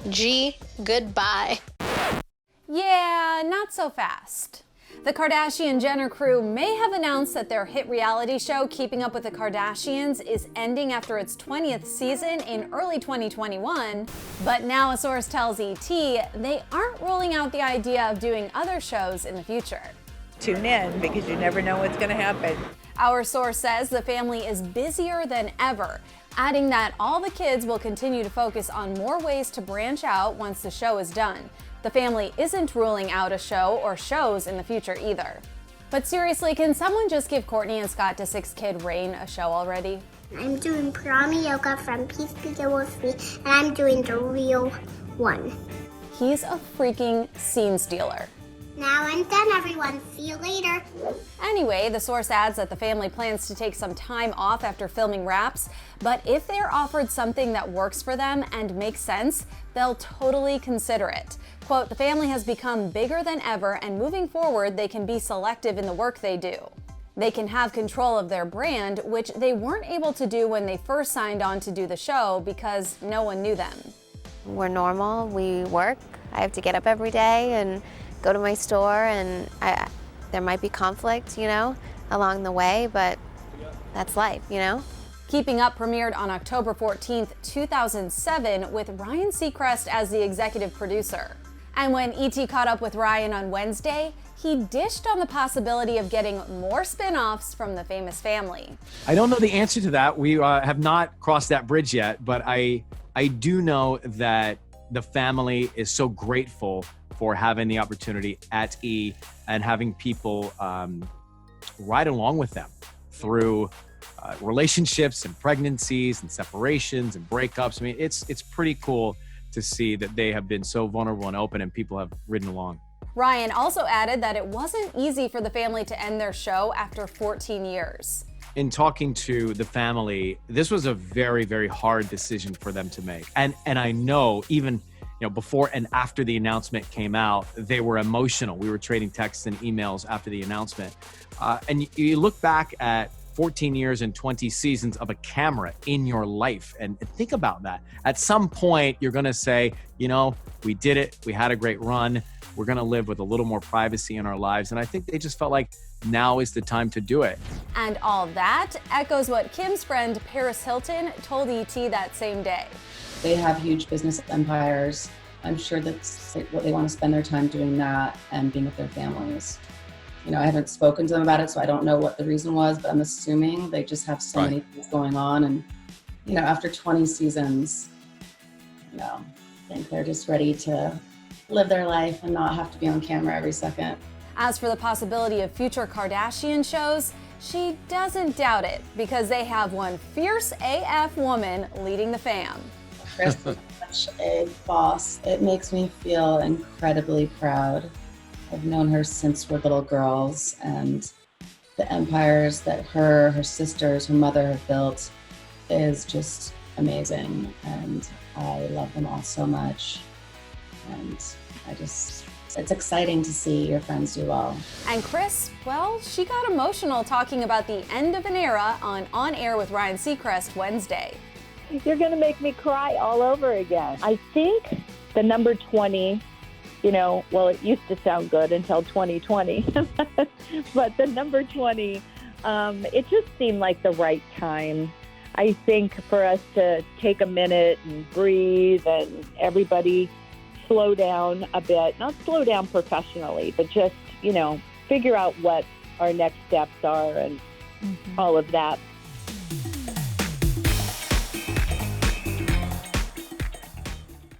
G, goodbye. Yeah, not so fast. The Kardashian-Jenner crew may have announced that their hit reality show, Keeping Up with the Kardashians, is ending after its 20th season in early 2021. But now a source tells ET they aren't ruling out the idea of doing other shows in the future. Tune in because you never know what's going to happen. Our source says the family is busier than ever, adding that all the kids will continue to focus on more ways to branch out once the show is done. The family isn't ruling out a show or shows in the future either. But seriously, can someone just give Kourtney and Scott Disick's kid Rain a show already? I'm doing Piranha Yoga from Peace Begin With Me, and I'm doing the real one. He's a freaking scene stealer. Now I'm done, everyone. See you later. Anyway, the source adds that the family plans to take some time off after filming wraps, but if they're offered something that works for them and makes sense, they'll totally consider it. Quote, the family has become bigger than ever, and moving forward, they can be selective in the work they do. They can have control of their brand, which they weren't able to do when they first signed on to do the show because no one knew them. We're normal, we work. I have to get up every day and go to my store, and there might be conflict, along the way, but that's life, Keeping Up premiered on October 14th, 2007 with Ryan Seacrest as the executive producer. And when ET caught up with Ryan on Wednesday, he dished on the possibility of getting more spin-offs from the famous family. I don't know the answer to that. We have not crossed that bridge yet, but I do know that the family is so grateful for having the opportunity at E and having people ride along with them through relationships and pregnancies and separations and breakups. I mean, it's pretty cool to see that they have been so vulnerable and open and people have ridden along. Ryan also added that it wasn't easy for the family to end their show after 14 years. In talking to the family, this was a very, very hard decision for them to make. And I know even before and after the announcement came out, they were emotional. We were trading texts and emails after the announcement. And you look back at 14 years and 20 seasons of a camera in your life and think about that. At some point, you're gonna say, we did it, we had a great run, we're gonna live with a little more privacy in our lives. And I think they just felt like now is the time to do it. And all that echoes what Kim's friend Paris Hilton told ET that same day. They have huge business empires. I'm sure that's what they want to spend their time doing, that and being with their families. I haven't spoken to them about it, so I don't know what the reason was, but I'm assuming they just have so many things going on. And, after 20 seasons, I think they're just ready to live their life and not have to be on camera every second. As for the possibility of future Kardashian shows, she doesn't doubt it because they have one fierce AF woman leading the fam. Chris is such a boss. It makes me feel incredibly proud. I've known her since we're little girls, and the empires that her sisters, her mother have built is just amazing. And I love them all so much. And it's exciting to see your friends do well. And Chris, well, she got emotional talking about the end of an era on Air with Ryan Seacrest Wednesday. You're going to make me cry all over again. I think the number 20, it used to sound good until 2020, but the number 20, it just seemed like the right time. I think for us to take a minute and breathe and everybody slow down a bit, not slow down professionally, but just, figure out what our next steps are and all of that.